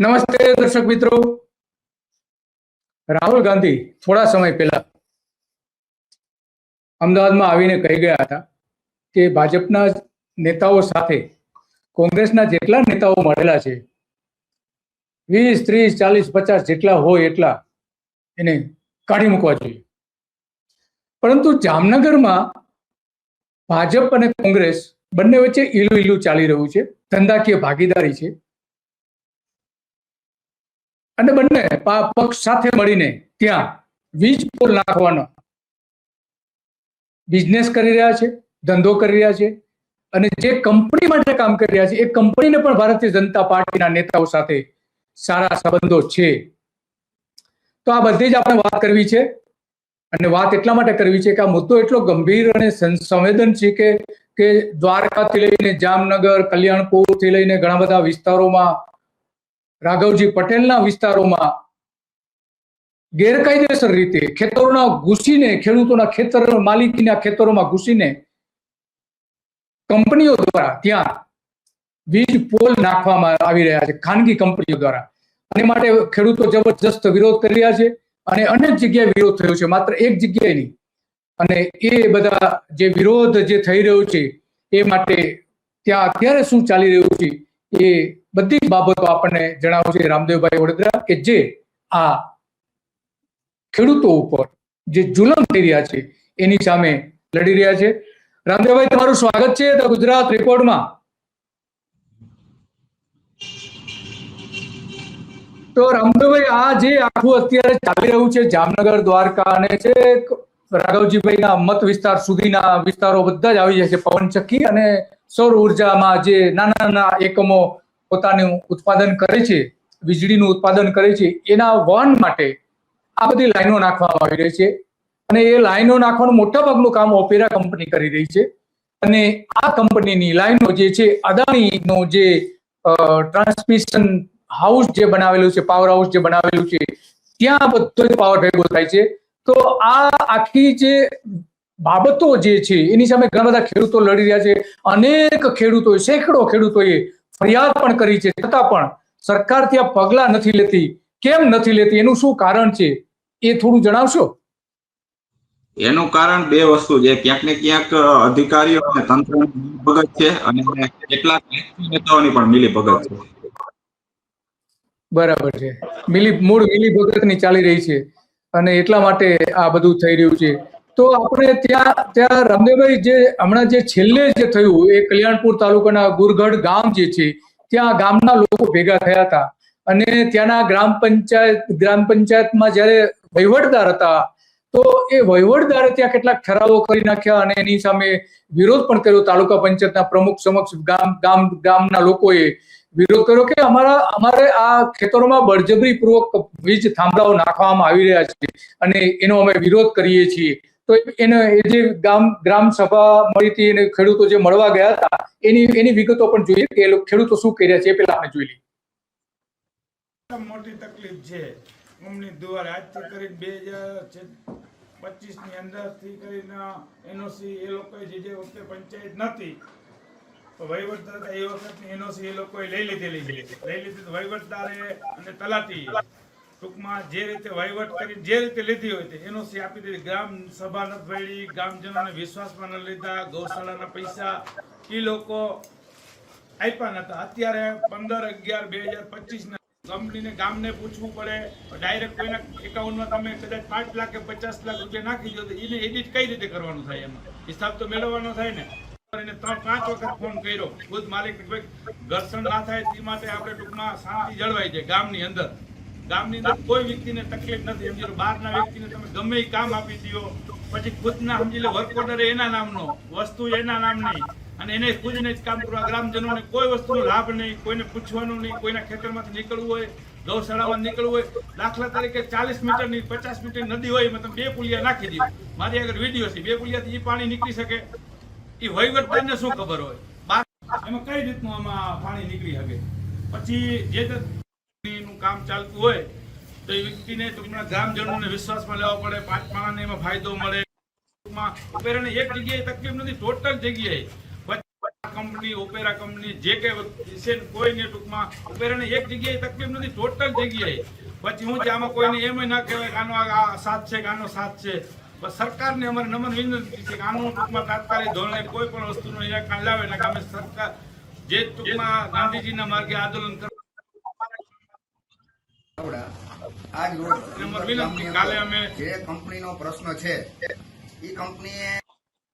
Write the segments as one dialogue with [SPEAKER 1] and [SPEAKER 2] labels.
[SPEAKER 1] નમસ્તે દર્શક મિત્રો। રાહુલ ગાંધી થોડા સમય પહેલા અમદાવાદમાં આવીને કહી ગયા હતા કે ભાજપના નેતાઓ સાથે કોંગ્રેસના જેટલા નેતાઓ મળેલા છે 20, 30, 40, 50 જેટલા હોય એટલા એને કાઢી મૂકવા જોઈએ। પરંતુ જામનગરમાં ભાજપ અને કોંગ્રેસ બંને વચ્ચે ઈલું ઈલું ચાલી રહ્યું છે, ધંધાકીય ભાગીદારી છે અને બંને પક્ષ સાથે મળીને ત્યાં વીજ પોલ નાખવાનો બિઝનેસ કરી રહ્યા છે, ધંધો કરી રહ્યા છે અને જે કંપની માટે કામ કરી રહ્યા છે એ કંપનીને પણ ભારતીય જનતા પાર્ટીના નેતાઓ સાથે સારા સંબંધો છે। તો આ બધી જ આપણે વાત કરવી છે અને વાત એટલા માટે કરવી છે કે આ મુદ્દો એટલો ગંભીર અને સંવેદનશીલ છે કે દ્વારકાથી લઈને જામનગર, કલ્યાણપુરથી લઈને ઘણા બધા વિસ્તારોમાં, રાઘવજી પટેલના વિસ્તારોમાં ગેરકાયદેસર રીતે ખેતરોના ઘૂસીને, ખેડૂતોના ખેતર માલિકીના ખેતરોમાં ઘૂસીને કંપનીઓ દ્વારા ત્યાં વીજ પોલ નાખવામાં આવી રહ્યા છે, ખાનગી કંપનીઓ દ્વારા। અને માટે ખેડૂતો જબરજસ્ત વિરોધ કરી રહ્યા છે અને અનેક જગ્યાએ વિરોધ થયો છે, માત્ર એક જગ્યાએ નહીં। અને એ બધા જે વિરોધ જે થઈ રહ્યો છે એ માટે ત્યાં અત્યારે શું ચાલી રહ્યું છે એ બધી જ બાબતો આપણને જણાવશે રામદેવભાઈ વડોદરા, કે જે આ ખેડૂતો ઉપર જે જુલમ થઈ રહ્યા છે એની સામે લડી રહ્યા છે। રામદેવભાઈ, તમારું સ્વાગત છે ધ ગુજરાત રિપોર્ટમાં। તો રામદેવભાઈ, આ જે આખું અત્યારે ચાલી રહ્યું છે જામનગર, દ્વારકા અને જે રાઘવજીભાઈના મત વિસ્તાર સુધીના વિસ્તારો બધા જ આવી જાય છે, પવનચક્કી અને સૌર ઉર્જામાં જે નાના નાના એકમો પોતાનું ઉત્પાદન કરે છે, વીજળીનું ઉત્પાદન કરે છે, એના વહન માટે આ બધી લાઈનો નાખવામાં આવી રહી છે અને એ લાઈનો નાખવાનું મોટા ભાગનું કામ ઓપેરા કંપની કરી રહી છે। અને આ કંપનીની લાઈનો જે છે, અદાણીનો જે ટ્રાન્સમિશન હાઉસ જે બનાવેલું છે, પાવર હાઉસ જે બનાવેલું છે, ત્યાં બધો જ પાવર ભેગો થાય છે। તો આ આખી જે બાબતો જે છે એની સામે ઘણા બધા ખેડૂતો લડી રહ્યા છે। અનેક ખેડૂતોએ, સેંકડો ખેડૂતોએ ફરિયાદ પણ કરી છે, છતાં પણ સરકાર ત્યાં પગલા નથી લેતી। કેમ નથી લેતી, એનું શું કારણ છે એ થોડું જણાવશો?
[SPEAKER 2] એનું કારણ બે વસ્તુ છે, ક્યાંક ને ક્યાંક અધિકારીઓ અને તંત્રની મિલીભગત છે અને કેટલાક નેતાઓની પણ મિલીભગત છે।
[SPEAKER 1] બરાબર છે, મૂળ મિલીભગતની ચાલી રહી છે અને એટલા માટે આ બધું થઈ રહ્યું છે। તો આપણે ત્યાં રામદેવભાઈ, જે હમણાં જે છેલ્લે જે થયું એ કલ્યાણપુર તાલુકાના ગુરગઢ ગામ જે છે, ત્યાં ગામના લોકો ભેગા થયા હતા અને ત્યાંના ગ્રામ પંચાયતમાં જ્યારે વહીવટદાર હતા તો એ વહીવટદારે ત્યાં કેટલાક ઠરાવો કરી નાખ્યા અને એની સામે વિરોધ પણ કર્યો। તાલુકા પંચાયતના પ્રમુખ સમક્ષ ગામના લોકોએ વિરોધ કર્યો કે અમારે આ ખેતરોમાં બળજબરી પૂર્વક વીજ થાંભલાઓ નાખવામાં આવી રહ્યા છે અને એનો અમે વિરોધ કરીએ છીએ। તો એને જે ગ્રામ સભા મળી હતી અને ખેડૂતો જે મળવા ગયા હતા એની વિગતો પણ જોઈએ કે ખેડૂતો શું કરી રહ્યા છે એ પહેલા આપણે જોઈ લઈએ।
[SPEAKER 3] મોટી તકલીફ છે કંપની દ્વારા આજથી કરીને 2025 ની અંદરથી કરીને એનઓસી એ લોકોએ જે વખતે પંચાયત નથી વહીવટદાર એ વખતની એનઓસી એ લોકોએ લઈ લીધેલી છે। લઈ લીધી વહીવટદારે અને તલાટી ટૂંકમાં જે રીતે વહીવટ કરી જે રીતે લીધી હોય તે એનઓસી આપી દીધી। ગ્રામ સભા નથી ભળી, ગ્રામજનોને વિશ્વાસમાં ન લીધા, ગૌશાળાના પૈસા એ લોકો આપ્યા નતા। અત્યારે 15/11/2025 કંપનીને ગામને પૂછવું પડે, ડાયરેક્ટ કોઈના એકાઉન્ટમાં તમે કદાચ 5 લાખ કે 50 લાખ રૂપિયા નાખી દો તો એને એડિટ કઈ રીતે કરવાનું થાય? એમાં હિસાબ તો મેળવવાનો થાય ને। 3-5 વખત ફોન કર્યો, ખુદ માલિક ઘર્ષણ ના થાય તે માટે આપણે ટૂંકમાં શાંતિ જળવાઈ જાય ગામની અંદર કોઈ વ્યક્તિને તકલીફ નથી। સમજી લો, બહારના વ્યક્તિને તમે ગમે એ કામ આપી દો, પછી ખુદના સમજી લો વર્ક ઓર્ડર એના નામનો, વસ્તુ એના નામની અને એને ખુદને જ કામ કરવા, ગ્રામજનોને કોઈ વસ્તુનો લાભ નહીં, કોઈને પૂછવાનું નહીં, કોઈના ખેતરમાંથી નીકળવું હોય, ગૌશાળામાં નીકળવું હોય, દાખલા તરીકે 40 મીટરની 50 મીટર નદી હોય એમાં તમે 2 પુલિયા નાખી દો, મારી આગળ વિડીયો છે, 2 પુલિયાથી એ પાણી નીકળી શકે? એ વહીવટદારને શું ખબર હોય એમાં કઈ રીતનું આમાં પાણી નીકળી શકે? પછી જે નું કામ ચાલતું હોય તો એ વ્યક્તિને ટૂંકમાં ગ્રામજનોને વિશ્વાસમાં લેવા પડે, 5 માણસને એમાં ફાયદો મળે। ટૂંકમાં એક જગ્યાએ તકલીફ નથી, ટોટલ જગ્યાએ કંપની કંપની ઓપેરા કંપની જે કે છે કોઈને ટૂંકમાં ઓપેરાને એક જગ્યાએ તકલીફ નથી, ટોટલ જગ્યાએ. પછી હું આમાં કોઈને એમ ના કહેવાય કે આનો આ સાથ છે કે આનો સાથ છે. બસ સરકારને અમારે નમ્ર વિનંતી છે કે આનું ટૂંકમાં તાત્કાલિક ધોરણે કોઈ પણ વસ્તુનું નિરાકરણ લાવે ને કે અમે સરકાર જે ટૂંકમાં ગાંધીજીના માર્ગે આંદોલન
[SPEAKER 4] આજ રોજ
[SPEAKER 3] વિનંતી કાલે અમે
[SPEAKER 4] જે કંપનીનો પ્રશ્ન છે એ કંપનીએ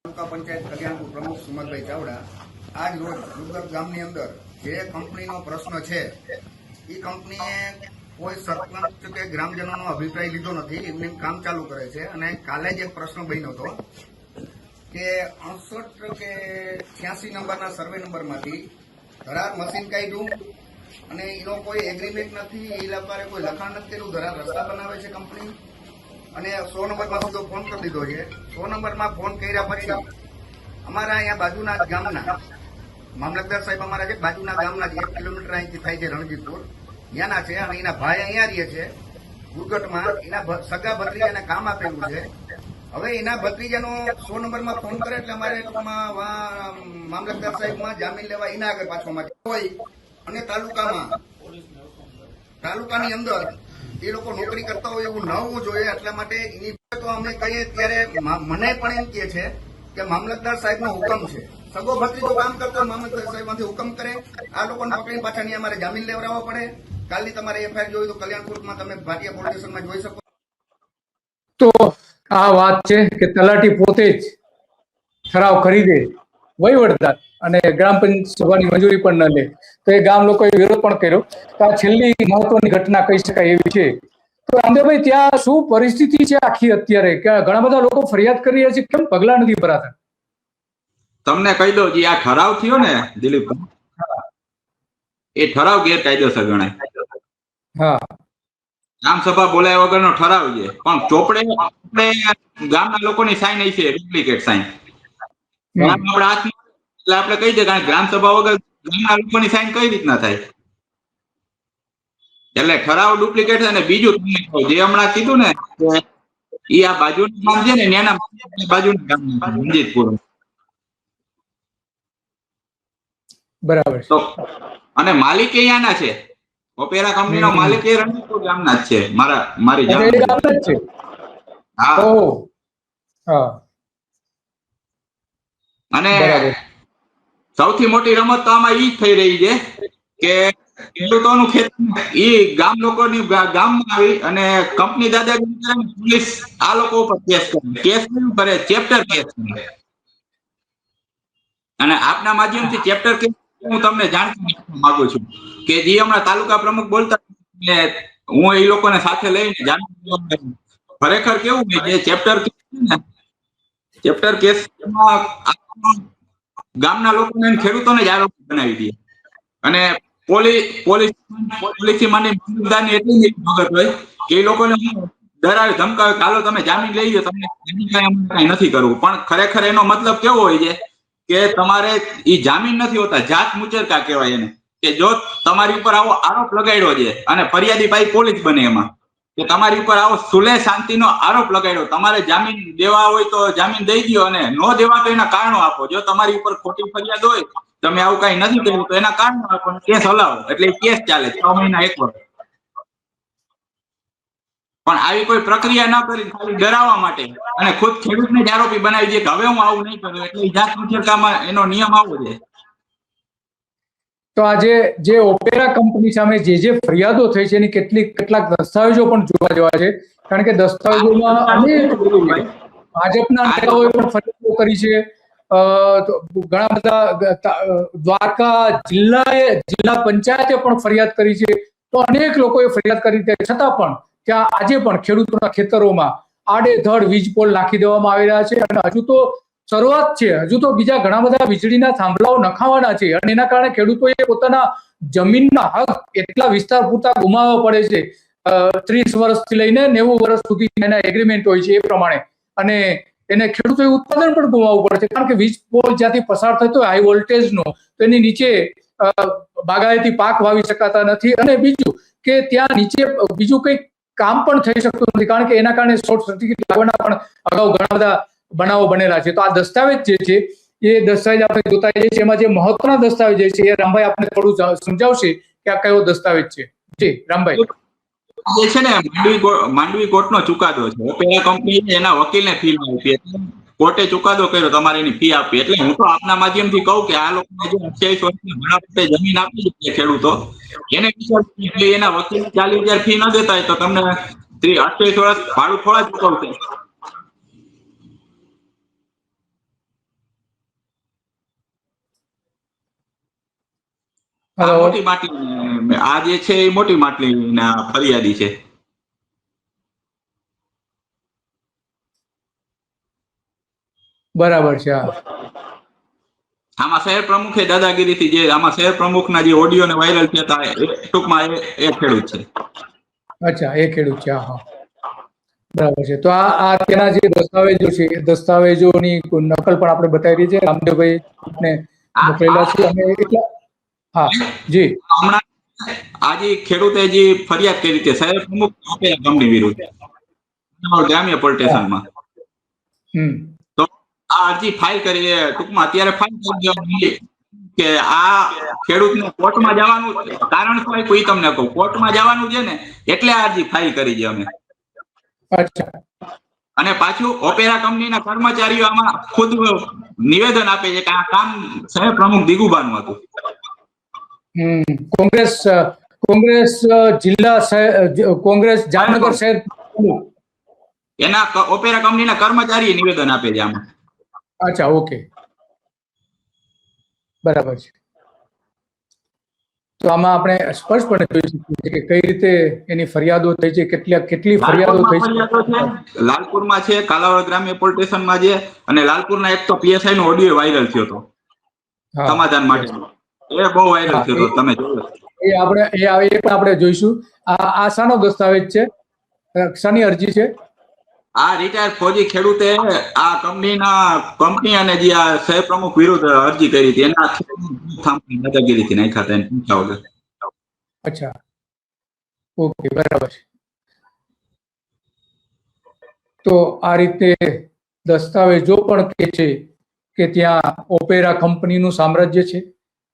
[SPEAKER 4] તાલુકા પંચાયત કલ્યાણપુર પ્રમુખ સુમનભાઈ ચાવડા આજ રોજ દુર્ગત ગામની અંદર જે કંપનીનો પ્રશ્ન છે એ કંપનીએ કોઈ સરપંચ કે ગ્રામજનોનો અભિપ્રાય લીધો નથી, એમને કામ ચાલુ કરે છે. અને કાલે જ એક પ્રશ્ન બન્યો હતો કે 68 કે 86 નંબરના સર્વે નંબરમાંથી ધરાર મશીન કાઢ્યું અને એનો કોઈ એગ્રીમેન્ટ નથી, એ લોકોએ કોઈ લખાણ નથી કર્યું, ધરાર રસ્તા બનાવે છે કંપની. અને 100 નંબરમાં સીધો ફોન કરી દીધો છે. 100 નંબરમાં ફોન કર્યા પછી અમારા અહીંયા બાજુના જ ગામના મામલતદાર સાહેબ અમારા જે બાજુના ગામના 1 કિલોમીટર અહીંથી થાય છે રણજીતપુર, ત્યાંના છે. અને એના ભાઈ અહીંયા રહે છે દુર્ગટમાં, એના સગા ભત્રીજાને કામ આપેલું છે. હવે એના ભત્રીજાનો 100 નંબરમાં ફોન કરે એટલે અમારે મામલતદાર સાહેબમાં જામીન લેવા એના આગળ પાછો હોય. અને તાલુકાની અંદર એ લોકો નોકરી કરતા હોય એવું ન હોવું જોઈએ. એટલા માટે એની તો અમે કહીએ ત્યારે મને પણ એમ કહે છે કે મામલતદાર સાહેબનો હુકમ છે. સગો ભત્રીજો કામ કરતો મામલતદાર સાહેબમાંથી હુકમ કરે, આ લોકોને પકડીને પાછાની અમારે જામીન લેવડાવવા પડે. કાલની તમારે એફઆઈઆર જોઈ તો કલ્યાણપુરમાં તમે ભાટિયા પોલીસ સ્ટેશનમાં જોઈ શકો.
[SPEAKER 1] તો આ વાત છે કે તલાટી પોતે જ ઠરાવ કરી દે વહીવટદાર અને ગ્રામ પંચાયત સભાની મંજૂરી પણ ન લે, તો એ ગામ લોકોએ વિરોધ પણ કર્યો. તો આ છેલ્લી મહત્વની ઘટના કહી શકાય એવી છે. તો રામદેવભાઈ, ત્યાં શું પરિસ્થિતિ છે આખી અત્યારે? કે ઘણા બધા લોકો ફરિયાદ કરી રહ્યા છે, કેમ પગલા નથી ભરાતા?
[SPEAKER 2] તમને કહી દઉં, જે આ ઠરાવ થયો ને દિલીપ, એ ઠરાવ ગેરકાયદેસર ગણાય.
[SPEAKER 1] હા,
[SPEAKER 2] ગ્રામસભા બોલાયા વગરનો ઠરાવ છે, પણ ચોપડે ગામના લોકોની સાઈન આવી છે, ડુપ્લિકેટ સાઈન. આપણા હાથમાં એટલે આપણે કહી દે કારણ ગ્રામસભા વગર ગામના લોકોની સાઈન કઈ રીતના થાય? એટલે ઠરાવ ડુપ્લિકેટ છે. અને બીજું તમને કહું, જે હમણાં કીધું ને કે ઈ આ બાજુનું ગામ છે ને એના બાજુનું ગામ રણજીતપુર,
[SPEAKER 1] બરાબર.
[SPEAKER 2] તો અને માલિક અહીંયાના છે, ઓપેરા કંપનીનો માલિક એ રણજીતપુર ગામના જ છે. મારી
[SPEAKER 1] ગામના જ છે.
[SPEAKER 2] હા.
[SPEAKER 1] હા.
[SPEAKER 2] અને સૌથી મોટી રમત તો આમાં ઈ જ થઈ રહી છે કે ખેડૂતોનું ખેતર ઈ ગામ લોકોની ગામમાં આવી અને કંપની દાદાગીરી કરે, પોલીસ આ લોકો ઉપર કેસ કેવું કરે, ચેપ્ટર કેસ કરે. અને આપના માધ્યમથી ચેપ્ટર કેસ હું તમને જાણકારી આપવા માંગુ છું કે જે હમણાં તાલુકા પ્રમુખ બોલતા હું એ લોકોને સાથે લઈને જાણ, ખરેખર કેવું કે જે ચેપ્ટર કેસ ગામના લોકોને ખેડૂતોને જ આરોપી બનાવી દે. અને પોલીસથી માંડી મામલતદારની એટલી મગજ હોય કે એ લોકોને ડરાવે, ધમકાવે, ચાલો તમે જામીન લઈ લો, તમને કઈ નથી કરવું. પણ ખરેખર એનો મતલબ કેવો હોય છે કે તમારે ઈ જામીન નથી હોતા, જાત મુચરકા કહેવાય એને. કે જો તમારી ઉપર આવો આરોપ લગાડ્યો છે અને ફરિયાદી ભાઈ પોલીસ બને એમાં કે તમારી ઉપર આવો સુલે શાંતિનો આરોપ લગાડ્યો, તમારે જામીન દેવા હોય તો જામીન દઈ દો અને ન દેવા તો એના કારણો આપો. જો તમારી ઉપર ખોટી ફરિયાદ હોય, તમે આવું કઈ નથી કર્યું તો એના કારણો આપો, કેસ હલાવો. એટલે કેસ ચાલે 6 મહિના 1 વર્ષ. પણ આવી કોઈ પ્રક્રિયા ન કરી, ખાલી ડરાવવા માટે અને ખુદ ખેડૂતને જ આરોપી બનાવી દે કે હવે હું આવું નહીં કરું. એટલે જાત મુચરકામાં એનો નિયમ આવો છે.
[SPEAKER 1] તો આજે જે ઓપેરા કંપની સામે જે ફરિયાદો થઈ છે એની કેટલાક દસ્તાવેજો પણ જોવા જેવા છે. કારણ કે દસ્તાવેજોમાં અનેક ભાજપના નેતાઓએ પણ ફરિયાદો કરી છે. ઘણા બધા દ્વારકા જિલ્લા પંચાયતે પણ ફરિયાદ કરી છે. તો અનેક લોકોએ ફરિયાદ કરી છે, છતાં પણ ત્યાં આજે પણ ખેડૂતોના ખેતરોમાં આડેધડ વીજ પોલ નાખી દેવામાં આવી રહ્યા છે. અને હજુ તો શરૂઆત છે, હજુ તો બીજા ઘણા બધા વીજળીના થાંભલાઓ નખાવાના છે. અને એના કારણે ખેડૂતોએ પોતાના જમીનના હક એટલા વિસ્તાર પૂરતા ગુમાવવા પડે છે. 30 વર્ષથી લઈને 90 વર્ષ સુધી એના એગ્રીમેન્ટ હોય છે એ પ્રમાણે. અને એને ખેડૂતોએ ઉત્પાદન પણ ગુમાવવું પડે છે, કારણ કે વીજ પોલ જ્યાંથી પસાર થતો હોય હાઈ વોલ્ટેજનો, તો એની નીચે બાગાયતી પાક વાવી શકાતા નથી. અને બીજું કે ત્યાં નીચે બીજું કંઈ કામ પણ થઈ શકતું નથી, કારણ કે એના કારણે શોર્ટ સર્કિટ લાગવાના પણ અગાઉ ઘણા બધા બનાવો બનેલા છે. તો આ દસ્તાવેજ જે છે એ દસ્તાવેજ આપણે જોતા જઈએ છીએ, એમાં જે મહત્વના દસ્તાવેજ છે એ રામભાઈ આપણે થોડું સમજાવશે કે આ કયો દસ્તાવેજ છે. જી રામભાઈ.
[SPEAKER 2] જે છે ને માંડવી કોર્ટનો ચુકાદો છે. ઓપેરા કંપની એના વકીલને ફી આપી એટલે કોર્ટે ચુકાદો કર્યો તમારે એની ફી આપી. એટલે હું તો આપના માધ્યમથી કહું કે આ લોકોને જે 28 વર્ષની ભણાવટે જમીન આપી છે ખેડૂતો એને વિચાર એના વકીલ 40,000 ફી ન દેતા હોય તો તમને 28 વર્ષ ભાડું થોડા ચૂકવશે. આ મોટી માટલી આ જે છે એ મોટી માટલીના ફરિયાદી છે.
[SPEAKER 1] બરાબર છે.
[SPEAKER 2] આમાં શહેર પ્રમુખે દાદાગીરીથી જે આમાં શહેર પ્રમુખના જે ઓડિયો ને વાયરલ થયા હતા ટૂંકમાં એ ખેડૂત છે.
[SPEAKER 1] અચ્છા, એ ખેડૂત છે. હા, બરાબર છે. તો આ તેના જે દસ્તાવેજો છે એ દસ્તાવેજોની નકલ પણ આપણે બતાવી રહી છે રામદેવભાઈ ને મોકલેલા છે. અને એટલા હા જી
[SPEAKER 2] હમણાં આજે ખેડૂતે જે ફરિયાદ કરી છે શહેર પ્રમુખ ઓપેરા કંપની વિરુદ્ધ ગ્રામ્ય પોલીસ સ્ટેશનમાં, તો આ અરજી ફાઇલ કરી ટૂંકમાં અત્યારે ફાઇલ કરી દેવાની કે આ ખેડૂતને કોર્ટમાં જવાનું કારણ શું કોઈ તમને કહું, કોર્ટમાં જવાનું છે ને એટલે આ અરજી ફાઇલ કરી છે અમે.
[SPEAKER 1] અચ્છા.
[SPEAKER 2] અને પાછું ઓપેરા કંપનીના કર્મચારીઓ આમાં ખુદ નિવેદન આપે છે કે આ કામ શહેર પ્રમુખ દિગુબાનું હતું.
[SPEAKER 1] કોંગ્રેસ જિલ્લા કોંગ્રેસ જામનગર શહેર
[SPEAKER 2] એના ઓપેરા કંપનીના કર્મચારી નિવેદન આપે છે આમાં.
[SPEAKER 1] અચ્છા, ઓકે, બરાબર છે. તો આમાં આપણે સ્પષ્ટપણે જોઈ શકીએ કે કઈ રીતે એની ફરિયાદો થઈ છે, કેટલી ફરિયાદો થઈ છે.
[SPEAKER 2] લાલપુરમાં છે, કાલાવડ ગ્રામ્ય પોલીસ સ્ટેશનમાં છે, અને લાલપુરના એક તો પીએસઆઈ નો ઓડિયો વાયરલ થયો હતો સમાધાન માટે. એ બહુ વાયરલ થયો હતો, તમે જોયો.
[SPEAKER 1] એ પણ આપણે જોઈશું. આ શાનો દસ્તાવેજ છે, શાની અરજી છે?
[SPEAKER 2] આ રિટાયર્ડ ફૌજી ખેડૂતે આ કંપની અને જે આ શહેર પ્રમુખ વિરુદ્ધ અરજી કરી હતી એના દાદાગીરીથી નાખ્યા હતા એને પૂછ્યા વગર.
[SPEAKER 1] અચ્છા, ઓકે, બરાબર છે. તો આ રીતે દસ્તાવેજો પણ કહે છે કે ત્યાં ઓપેરા કંપનીનું સામ્રાજ્ય છે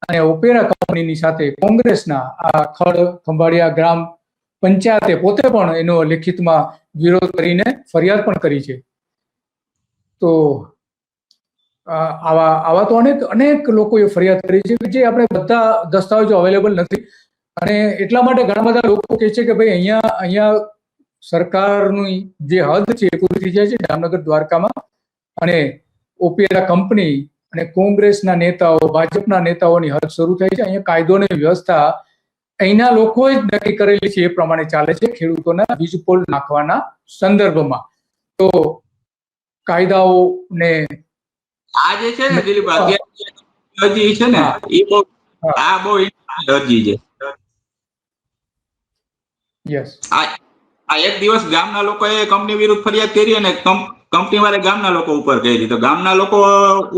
[SPEAKER 1] અને ઓપેરા કંપનીની સાથે કોંગ્રેસના આ ખંભાળિયા ગ્રામ પંચાયતે પોતે પણ એનો લિખિતમાં વિરોધ કરીને ફરિયાદ પણ કરી છે. તો આવા તો અનેક લોકોએ ફરિયાદ કરી છે કે જે આપણે બધા દસ્તાવેજો અવેલેબલ નથી. અને એટલા માટે ઘણા બધા લોકો કહે છે કે ભાઈ અહીંયા સરકારની જે હદ છે એ પૂરી થઈ જાય છે જામનગર દ્વારકામાં, અને ઓપેરા કંપની અને કોંગ્રેસના નેતાઓ, ભાજપના નેતાઓની હદ શરૂ થઈ છે. અહીંયા કાયદોની વ્યવસ્થા અહીંના લોકોએ જ નક્કી કરેલી છે એ પ્રમાણે ચાલે છે ખેડૂતોના વીજ પોલ નાખવાના સંદર્ભમાં. તો કાયદાઓને
[SPEAKER 2] આ જે છે ને દિલીપ અરજી છે ને એ બહુ અરજી છે.
[SPEAKER 1] યસ,
[SPEAKER 2] આ એક દિવસ ગામના લોકોએ કંપની વિરુદ્ધ ફરિયાદ કરી અને કંપની વાળા ગામના લોકો ઉપર કરી. તો ગામના લોકો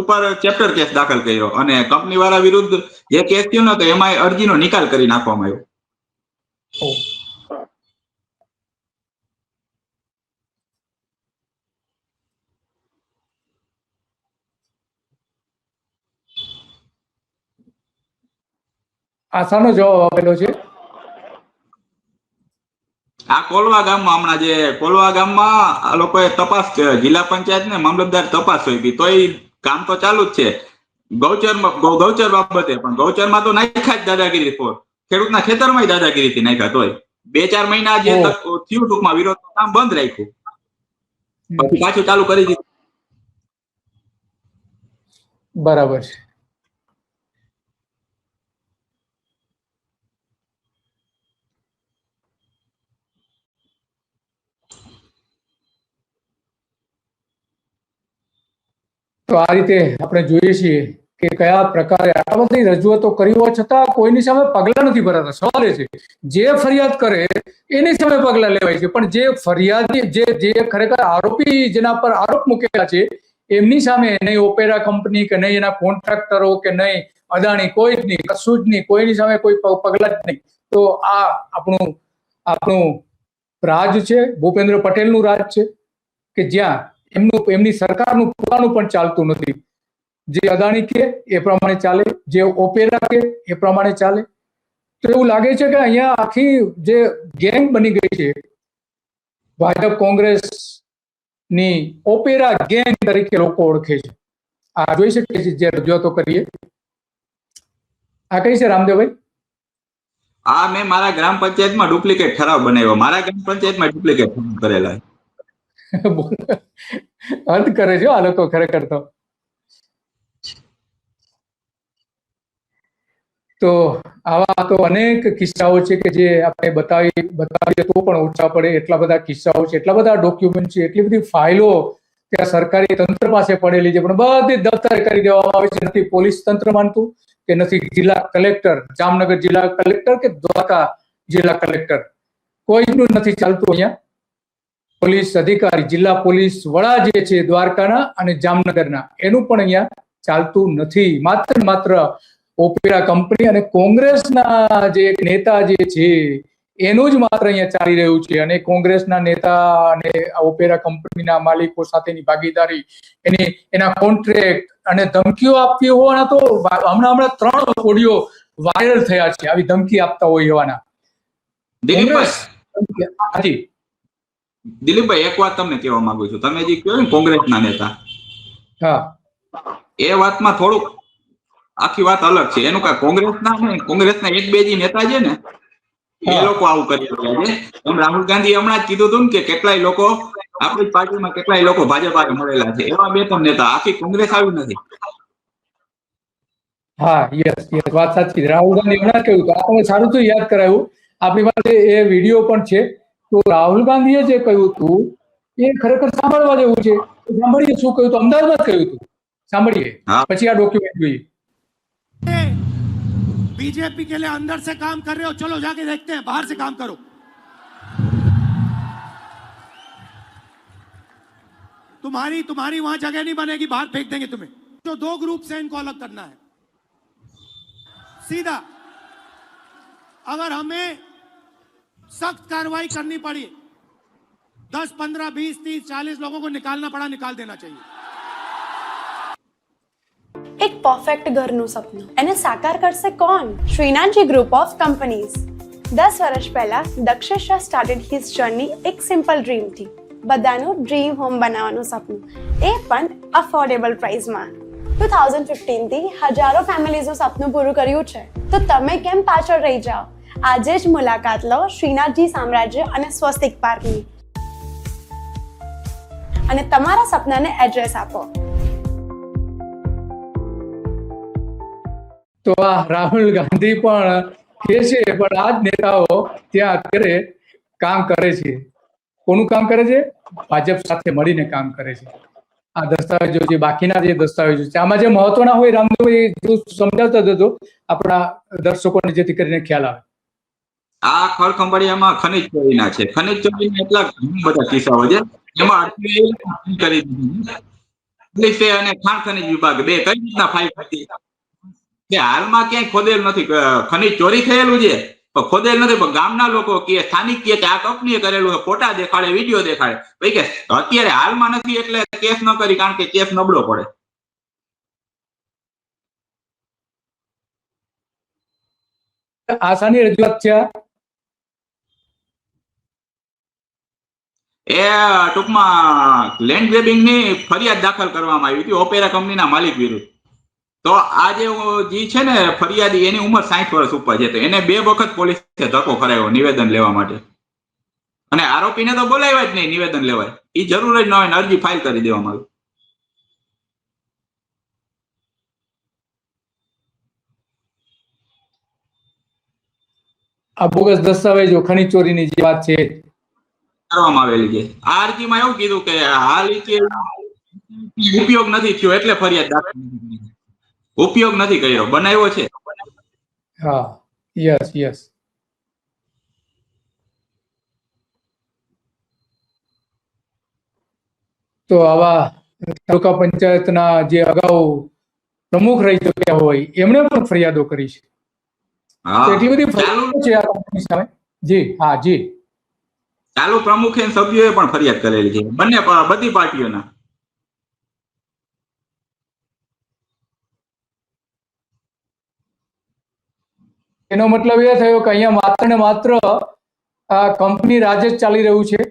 [SPEAKER 2] ઉપર ચેપ્ટર કેસ દાખલ કર્યો અને કંપની વાળા વિરુદ્ધ જે કેસ થયો ને તો એમાં અરજીનો નિકાલ કરી નાખવામાં આવ્યો.
[SPEAKER 1] આશાનો જવાબ આપેલો છે.
[SPEAKER 2] આ કોલવા ગામમાં હમણાં જે કોલવા ગામમાં આ લોકોએ તપાસ જિલ્લા પંચાયત ને મામલતદાર તપાસ સોંપી તોય કામ તો ચાલુ જ છે ગૌચર બાબતે. પણ ગૌચરમાં તો નાખ્યા જ દાદાગીરી ફોર ખેડૂતના ખેતરમાં દાદાગીરીથી નાખ્યા. તોય 2-4 મહિના જે થયું ટૂંકમાં વિરોધ કામ બંધ રાખ્યું, પછી પાછું ચાલુ કરી દીધું.
[SPEAKER 1] બરાબર છે. તો આ રીતે આપણે જોઈએ છીએ કે કયા પ્રકારે આટલા બધી રજૂઆતો કરી હોવા છતાં કોઈની સામે પગલાં નથી ભરાતા. સવાલ એ છે જે ફરિયાદ કરે એની સામે પગલાં લેવાય છે, પણ જે ફરિયાદી જે ખરેખર આરોપી જેના પર આરોપ મૂકેલા છે એમની સામે નહીં ઓપેરા કંપની કે નહીં એના કોન્ટ્રાક્ટરો કે નહીં અદાણી, કોઈ જ નહીં, કશું જ નહીં, કોઈની સામે કોઈ પગલાં જ નહીં. તો આ આપણું રાજ છે, ભૂપેન્દ્ર પટેલનું રાજ છે કે જ્યાં એમની સરકારનું પોતાનું પણ ચાલતું નથી. જે અદાણી કે એ પ્રમાણે ચાલે, જે ઓપેરા કે એ પ્રમાણે ચાલે. તો એવું લાગે છે કે અહીંયા આખી જે ગેંગ બની ગઈ છે ભાજપ કોંગ્રેસ ની, ઓપેરા ગેંગ તરીકે લોકો ઓળખે છે. આ જોઈ શકીએ છીએ જે રજૂઆતો કરીએ. આ કઈ છે રામદેવભાઈ?
[SPEAKER 2] આ મેં મારા ગ્રામ પંચાયતમાં ડુપ્લિકેટ ઠરાવ બનાવ્યો. મારા ગ્રામ પંચાયતમાં ડુપ્લિકેટ ઠરાવ કરેલા.
[SPEAKER 1] અંત કરે છે આ લોકો ખરેખર. તો આવા તો અનેક કિસ્સાઓ છે કે જે આપણે બતાવીએ તો પણ ઓછા પડે, એટલા બધા કિસ્સાઓ છે, એટલા બધા ડોક્યુમેન્ટ છે, એટલી બધી ફાઇલો ત્યાં સરકારી તંત્ર પાસે પડેલી છે, પણ બધી દફતર કરી દેવામાં આવે છે. નથી પોલીસ તંત્ર માનતું કે નથી જિલ્લા કલેક્ટર, જામનગર જિલ્લા કલેક્ટર કે દ્વારકા જિલ્લા કલેક્ટર, કોઈનું નથી ચાલતું. અહીંયા પોલીસ અધિકારી, જિલ્લા પોલીસ વડા જે છે દ્વારકાના અને જામનગરના, એનું પણ અહીંયા ચાલતું નથી. માત્ર ઓપેરા કંપની અને કોંગ્રેસના જે એક નેતા જે છે એનું જ માત્ર અહીંયા ચાલી રહ્યું છે. અને કોંગ્રેસના નેતા અને ઓપેરા કંપનીના માલિકો સાથેની ભાગીદારી, એના કોન્ટ્રાક્ટ અને ધમકીઓ આપવી હોવાના તો હમણાં 3 ઓડિયો વાયરલ થયા છે આવી ધમકી આપતા હોય એવાના.
[SPEAKER 2] દિલીપભાઈ, એક વાત તમને કહેવા માંગુ છું. તમે જે કહ્યું ને કોંગ્રેસના નેતા,
[SPEAKER 1] હા,
[SPEAKER 2] એ વાતમાં થોડુંક આખી વાત અલગ છે. એનું કોંગ્રેસના 1-2 નેતા છે ને, એ લોકો આવું કરી રહ્યા છે. એમ રાહુલ ગાંધી હમણાં જ કીધું હતું કે કેટલાય લોકો આપણી પાર્ટીમાં, કેટલાય લોકો ભાજપ પાસે મળેલા છે. એવા 2-3 નેતા, આખી કોંગ્રેસ આવી નથી.
[SPEAKER 1] હા, યસ, વાત સાચી. રાહુલ ગાંધી હમણાં કહ્યું હતું, આપણે સારું તો યાદ કરાયું. આપણી પાસે એ વિડીયો પણ છે. તો રાહુલ ગાંધીએ જે કહ્યું હતું એ ખરેખર સાંભળવા જેવું છે. સાંભળીએ શું કહ્યું હતું. અમદાવાદમાં કહ્યું હતું, સાંભળીએ, પછી આ ડોક્યુમેન્ટ જોઈએ.
[SPEAKER 5] बीजेपी के लिए अंदर से काम कर रहे हो, चलो जाके देखते हैं, बाहर से काम करो. तुम्हारी वहां जगह नहीं बनेगी, बाहर फेंक देंगे तुम्हें. जो 2 ग्रुप से इनको अलग करना है सीधा. अगर हमें सख्त कार्रवाई करनी पड़ी, 10, 15, 20, 30, 40 लोगों को निकालना पड़ा, निकाल देना चाहिए.
[SPEAKER 6] એક પરફેક્ટ ઘરનું સપનું એને સાકાર કરશે કોણ? Shrinathji group of companies. 10 વર્ષ પહેલા દક્ષેશ સ્ટાર્ટેડ હિઝ જર્ની એક સિમ્પલ ડ્રીમથી. બધાનું ડ્રીમ હોમ બનાવવાનું સપનું, એ પણ અફોર્ડેબલ પ્રાઇસમાં. 2015 થી હજારો ફેમિલીઝનું સપનું પૂરું કર્યું છે. તો તમે કેમ પાછળ રહી જાઓ? આજે જ મુલાકાત લો શ્રીનાથજી સામ્રાજ્ય અને સ્વસ્તિક પાર્કની અને તમારા સપનાને એડ્રેસ આપો.
[SPEAKER 1] તો આ રાહુલ ગાંધી પણ કે છે, પણ આ જ નેતાઓ ત્યાં અત્યારે કામ કરે છે. કોનું કામ કરે છે? ભાજપ સાથે મળીને કામ કરે છે. આ દસ્તાવેજો જે બાકીના જે દસ્તાવેજો છે આમાં જે મહત્વના હોય, રામદેવભાઈ સમજાવતા જજો આપણા દર્શકોને, જેથી કરીને ખ્યાલ આવે.
[SPEAKER 2] આ ખળખંભાળિયામાં ખનિજ ચોરીના છે. ખનિજ ચોરીના એટલા ઘણા બધા કિસ્સાઓ છે. એમાં કરી પોલીસે અને ખાણ ખનિજ વિભાગ 2 કઈ રીતના ફાઇલ કરી કે હાલમાં ક્યાંય ખોદેલ નથી. ખનિજ ચોરી થયેલું છે પણ ખોદેલ નથી. પણ ગામના લોકો કે સ્થાનિક કે આ કંપનીએ કરેલું છે, ફોટા દેખાડે, વિડીયો દેખાડે. ભાઈ કે અત્યારે હાલમાં નથી એટલે કેસ ન કરી, કારણ કે કેસ નબળો પડે.
[SPEAKER 1] આસાની રજૂઆત છે.
[SPEAKER 2] એ ટૂંકમાં લેન્ડ ગ્રેબિંગ ની ફરિયાદ દાખલ કરવામાં આવી હતી ઓપેરા કંપનીના માલિક વિરુદ્ધ. તો આ જે છે ને ફરિયાદી, એની ઉંમર 60 વર્ષ ઉપર છે. તો એને 2 વખત પોલીસે ધક્કો કરાવ્યો નિવેદન લેવા માટે. અને આરોપીને તો બોલાવ્યા જ નહીં નિવેદન લેવાય. એ જરૂર જ ન હોય, અરજી ફાઇલ કરી દેવામાં આવી.
[SPEAKER 1] આ બોગસ દસ્તાવેજો, ખનીજ ચોરીની જે વાત છે
[SPEAKER 2] કરવામાં આવેલી છે. આ અરજીમાં એવું કીધું કે હાલ ઉપયોગ નથી થયો એટલે ફરિયાદ દાખલ કરી. ઉપયોગ નથી કર્યો, બનાવ્યો છે.
[SPEAKER 1] હા, યસ. તો આવા તાલુકા પંચાયતના જે અગાઉ પ્રમુખ રહી ચૂક્યા હોય એમણે પણ ફરિયાદો કરી છે. એટલી બધી ફરિયાદો છે આ કંપની સામે. જી.
[SPEAKER 2] ચાલુ પ્રમુખ અને સભ્યોએ પણ ફરિયાદ કરેલી છે, બધી પાર્ટીઓના.
[SPEAKER 1] એનો મતલબ એ થયો કે અહીંયા માત્ર ને માત્ર આ કંપની રાજ જ ચાલી રહ્યું છે.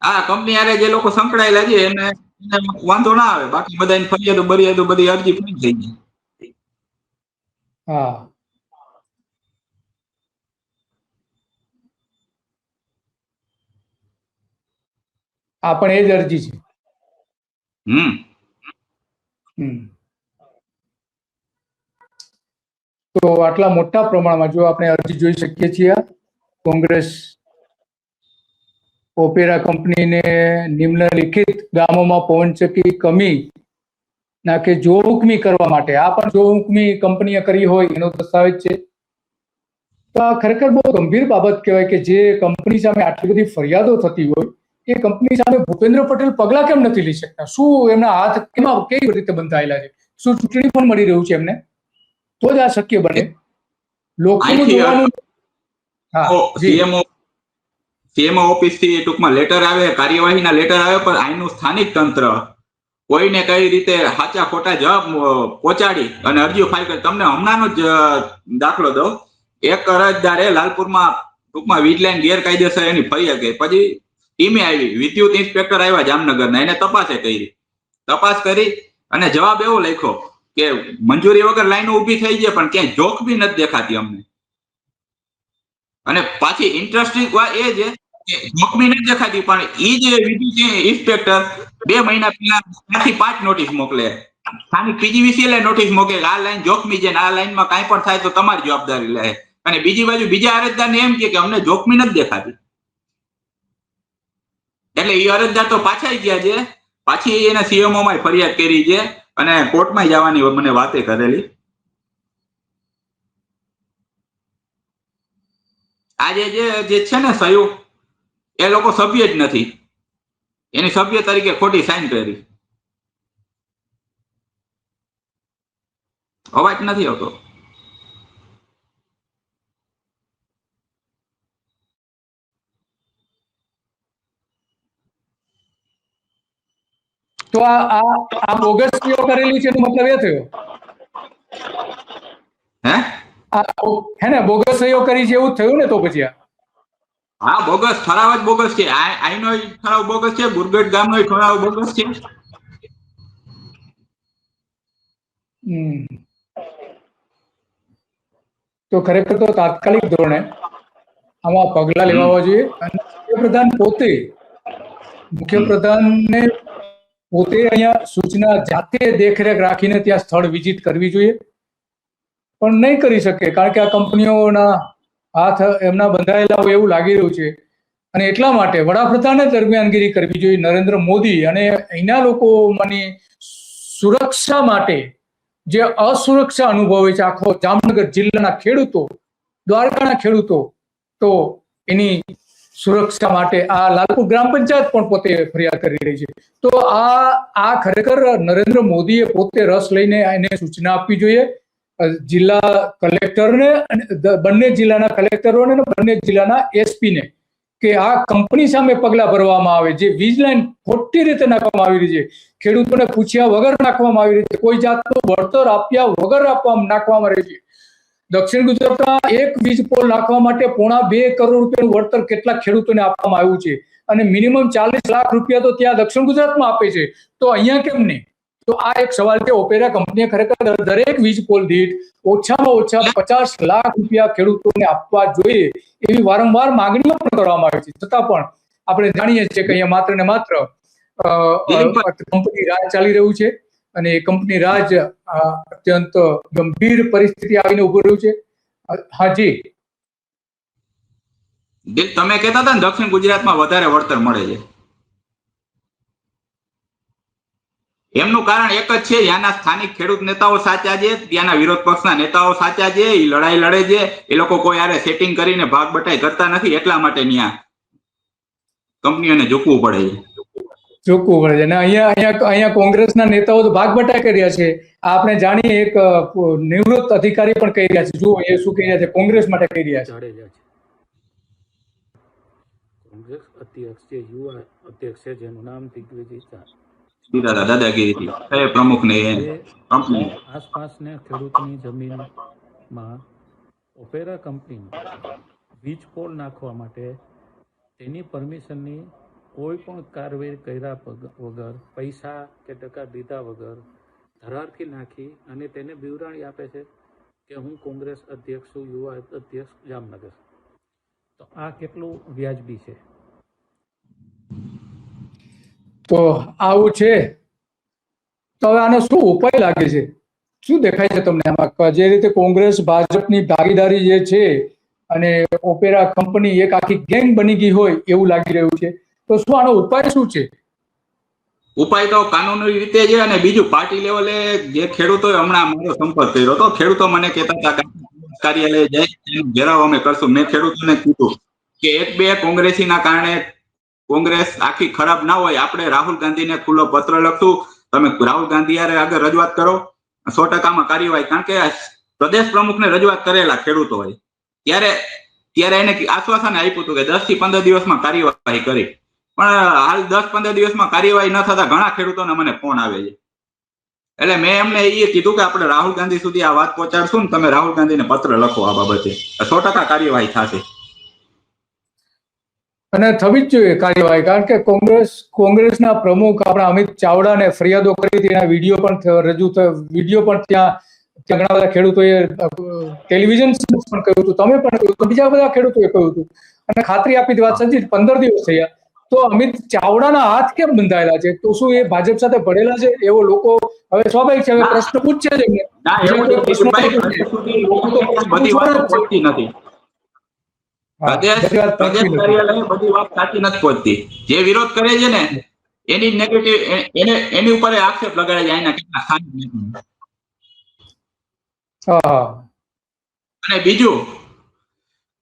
[SPEAKER 2] આ કંપની આરે જે લોકો સંકળાયેલા છે એને વાંધો ના આવે, બાકી બધાની ફરિયાદો બરિયાદો બધી અરજી ફરી થઈ ગઈ.
[SPEAKER 1] હા, આ પણ એ જ અરજી છે.
[SPEAKER 2] હમ
[SPEAKER 1] તો આટલા મોટા પ્રમાણમાં જો આપણે અરજી જોઈ શકીએ છીએ, કોંગ્રેસ ઓપેરા કંપનીને નિમ્નલિખિત ગામોમાં પવનચક્કી કમી ના કે જોહુકમી કરવા માટે, આ પણ જોહુકમી કંપનીએ કરી હોય એનો દસ્તાવેજ છે. તો આ ખરેખર બહુ ગંભીર બાબત કહેવાય કે જે કંપની સામે આટલી બધી ફરિયાદો થતી હોય એ કંપની સામે ભૂપેન્દ્ર પટેલ પગલા કેમ નથી લઈ શકતા? શું એમના હાથ કેવી રીતે બંધાયેલા છે? શું ચૂંટણી પણ મળી રહ્યું છે એમને? તો જ આ શક્ય બને. લોકોનું જોવાનું.
[SPEAKER 2] સીએમઓ ઓફિસ થી ટૂંકમાં લેટર આવે, કાર્યવાહીના લેટર આવે, પણ અહીંનું સ્થાનિક તંત્ર કોઈને કઈ રીતે સાચા ખોટા જવાબ પહોંચાડી અને અરજીઓ ફાઇલ કરી. તમને હમણાંનો જ દાખલો દઉં. એક અરજદારે લાલપુરમાં ટૂંકમાં વીજ લાઈન ગેરકાયદેસર એની ફરિયાદ કરી. પછી ટીમે આવી, વિદ્યુત ઇન્સ્પેક્ટર આવ્યા જામનગરના, એને તપાસ કરી અને જવાબ એવો લખ્યો કે મંજૂરી વગર લાઈનો ઊભી થઈ છે પણ ક્યાંય જોખ બી નથી દેખાતી અમને. અને પાછી ઇન્ટરેસ્ટિંગ વાત એ છે કે જોખ બી નથી દેખાતી, પણ એ જે વિદ્યુત ઇન્સ્પેક્ટર 2 મહિના પહેલા 4 થી 5 નોટિસ મોકલે, સ્થાનિક પીજીવીસીએલ નોટિસ મોકલે આ લાઈન જોખમી છે, આ લાઈનમાં કાંઈ પણ થાય તો તમારી જવાબદારી લે. અને બીજી બાજુ બીજા અરજદારને એમ કે અમને જોખમી નથી દેખાતી. એટલે એ અરજદાર તો પાછા ગયા છે, પાછી એને સીએમઓ માં ફરિયાદ કરી છે અને કોર્ટમાં જવાની મને વાતે કરેલી. આજે જે છે ને સહયોગ, એ લોકો સભ્ય જ નથી, એની સભ્ય તરીકે ખોટી સાઇન કરી. અવાજ નથી આવતો.
[SPEAKER 1] તો આ બોગસ કરેલી છે એનો મતલબ એ થયો હે ને, બોગસ સહીઓ કરી છે એવું થયું ને? તો પછી
[SPEAKER 2] હા, બોગસ ઠરાવ જ બોગસ છે. આઈનો ઠરાવ બોગસ છે, બુરગઢ ગામનો ઠરાવ બોગસ છે.
[SPEAKER 1] તો ખરેખર તો તાત્કાલિક ધોરણે આમાં પગલા લેવા જોઈએ. અને મુખ્યપ્રધાનને પોતે અહીંયા સૂચના જાતે દેખરેખ રાખીને ત્યાં સ્થળ વિઝિટ કરવી જોઈએ, પણ નહીં કરી શકે કારણ કે આ કંપનીઓના હાથ એમના બંધાયેલા હોય એવું લાગી રહ્યું છે. અને એટલા માટે વડાપ્રધાને દરમિયાનગીરી કરવી જોઈએ, નરેન્દ્ર મોદી, અને અહીંના લોકોની સુરક્ષા માટે જે અસુરક્ષા અનુભવે છે આખો જામનગર જિલ્લાના ખેડૂતો, દ્વારકાના ખેડૂતો, તો એની સુરક્ષા માટે આ લાલપુર ગ્રામ પંચાયત પણ પોતે ફરિયાદ કરી રહી છે. તો આ ખરેખર નરેન્દ્ર મોદીએ પોતે રસ લઈને એને સૂચના આપવી જોઈએ જિલ્લા કલેક્ટરને, બંને જિલ્લાના કલેક્ટરોને, બંને જિલ્લાના એસપીને, કે આ કંપની સામે પગલા ભરવામાં આવે. જે વીજ લાઈન ખોટી રીતે નાખવામાં આવી રહી છે, ખેડૂતોને પૂછ્યા વગર નાખવામાં આવી રહી છે, કોઈ જાતનું વળતર આપ્યા વગર નાખવામાં રહી છે. દક્ષિણ ગુજરાતમાં એક વીજ પોલ નાખવા માટે 2.5 કરોડ રૂપિયાનું વળતર કેટલા ખેડૂતોને આપવામાં આવ્યું છે, અને મિનિમમ 40 લાખ રૂપિયા તો ત્યાં દક્ષિણ ગુજરાતમાં આપે છે, તો અહીંયા કેમ નહીં? તો આ એક સવાલ છે. ઓપેરા કંપનીએ ખરેખર દરેક વીજ પોલ દીઠ ઓછામાં ઓછા 50 લાખ રૂપિયા ખેડૂતોને આપવા જોઈએ એવી વારંવાર માંગણીઓ પણ કરવામાં આવી છે. છતાં પણ આપણે જાણીએ છીએ કે અહીંયા માત્ર ને માત્ર કંપની રાજ ચાલી રહ્યું છે, અને એ કંપની રાજ અત્યંત ગંભીર પરિસ્થિતિ આવીને ઉભું રહ્યું છે. હાજી,
[SPEAKER 2] તમે કહેતા હતા ને દક્ષિણ ગુજરાતમાં વધારે વળતર મળે છે, એમનું કારણ એક જ છે, ત્યાંના સ્થાનિક ખેડૂત નેતાઓ સાચા છે, ત્યાંના વિરોધ પક્ષના નેતાઓ સાચા છે, એ લડાઈ લડે છે, એ લોકો કોઈ આરે સેટિંગ કરીને ભાગ બટાઈ કરતા નથી, એટલા માટે ત્યાં કંપનીઓને ઝૂકવું પડે છે.
[SPEAKER 1] અને અહીંયા કોંગ્રેસના નેતાઓ તો ભાગ બટાઈ કર્યા છે. આપણે જાણીએ, એક નિવૃત્ત અધિકારી પણ કહી રહ્યા છે. જુઓ એ શું કહી રહ્યા છે, કોંગ્રેસ માટે કહી રહ્યા છે.
[SPEAKER 7] કોંગ્રેસ અધ્યક્ષ જે યુવા અધ્યક્ષ છે જેનું નામ દિગ્વિજય
[SPEAKER 2] દાદાગીરી પ્રમુખ ને
[SPEAKER 7] આસપાસને ખેડૂતની જમીનમાં ઓપેરા કંપનીમાં વીજ પોલ નાખવા માટે તેની પરમિશનની કોઈ પણ કાર્યવાહી કર્યા વગર, પૈસા કે ટકા દીધા વગર ધરારથી નાખી અને તેને બીવરાણી આપે છે કે હું કોંગ્રેસ અધ્યક્ષ છું, યુવા અધ્યક્ષ જામનગર. તો આ કેટલું વ્યાજબી છે?
[SPEAKER 1] તો આવું છે, તો હવે આનો શું ઉપાય લાગે છે? શું દેખાય છે તમને આમાં? જે રીતે કોંગ્રેસ ભાજપની ભાગીદારી જે છે અને ઓપેરા કંપની એક આખી ગેંગ બની ગઈ હોય એવું લાગી રહ્યું છે, તો શું આનો ઉપાય શું છે?
[SPEAKER 2] ઉપાય તો કાનૂની રીતે છે, અને બીજું પાર્ટી લેવલે જે ખેડૂતોએ હમણાં મારો સંપર્ક કર્યો હતો, ખેડૂતો મને કહેતા હતા કે કાર્યાલય જાય ઘેરાવ અમે કરશું. મેં ખેડૂતોને કીધું કે એક બે કોંગ્રેસીના કારણે કોંગ્રેસ આખી ખરાબ ના હોય. આપણે રાહુલ ગાંધીને ખુલ્લો પત્ર લખશું, તમે રાહુલ ગાંધી આગળ રજૂઆત કરો, 100% કાર્યવાહી. કારણ કે પ્રદેશ પ્રમુખને રજૂઆત કરેલા ખેડૂતોએ ત્યારે એને આશ્વાસન આપ્યું હતું કે 10 થી 15 દિવસમાં કાર્યવાહી કરી, પણ હાલ 10-15 દિવસમાં કાર્યવાહી ન થતા ઘણા ખેડૂતોને મને ફોન આવે છે. એટલે મેં એમને એ કીધું કે આપણે રાહુલ ગાંધી સુધી આ વાત પહોંચાડશું ને, તમે રાહુલ ગાંધીને પત્ર લખો આ બાબતે, 100% કાર્યવાહી થશે.
[SPEAKER 1] અને થવી જ જોઈએ કાર્યવાહી, કારણ કે કોંગ્રેસના પ્રમુખ આપણા અમિત ચાવડાને ફરિયાદો કરી હતી, એના વિડીયો પણ રજૂ થયો, વિડીયો પણ ત્યાં ઘણા બધા ખેડૂતોએ ટેલિવિઝન પણ કહ્યું હતું, તમે પણ કહ્યું હતું, બીજા બધા ખેડૂતોએ કહ્યું હતું, અને ખાતરી આપી હતી વાત સાચી. 15 દિવસ થયા, તો અમિત ચાવડાના હાથ કેમ બંધાયેલા છે? તો શું એ ભાજપ સાથે ભળેલા છે? એવો લોકો હવે સ્વાભાવિક છે, હવે પ્રશ્ન પૂછશે જ એમને.
[SPEAKER 2] બધી વાત પહોંચતી નથી, પ્રદેશ કાર્યાલય બધી વાત સાચી નથી પહોંચતી. જે વિરોધ કરે છે ને એની નેગેટિવ એની ઉપર આક્ષેપ લગાડે છે એના કેટલા સ્થાનિક. અને બીજું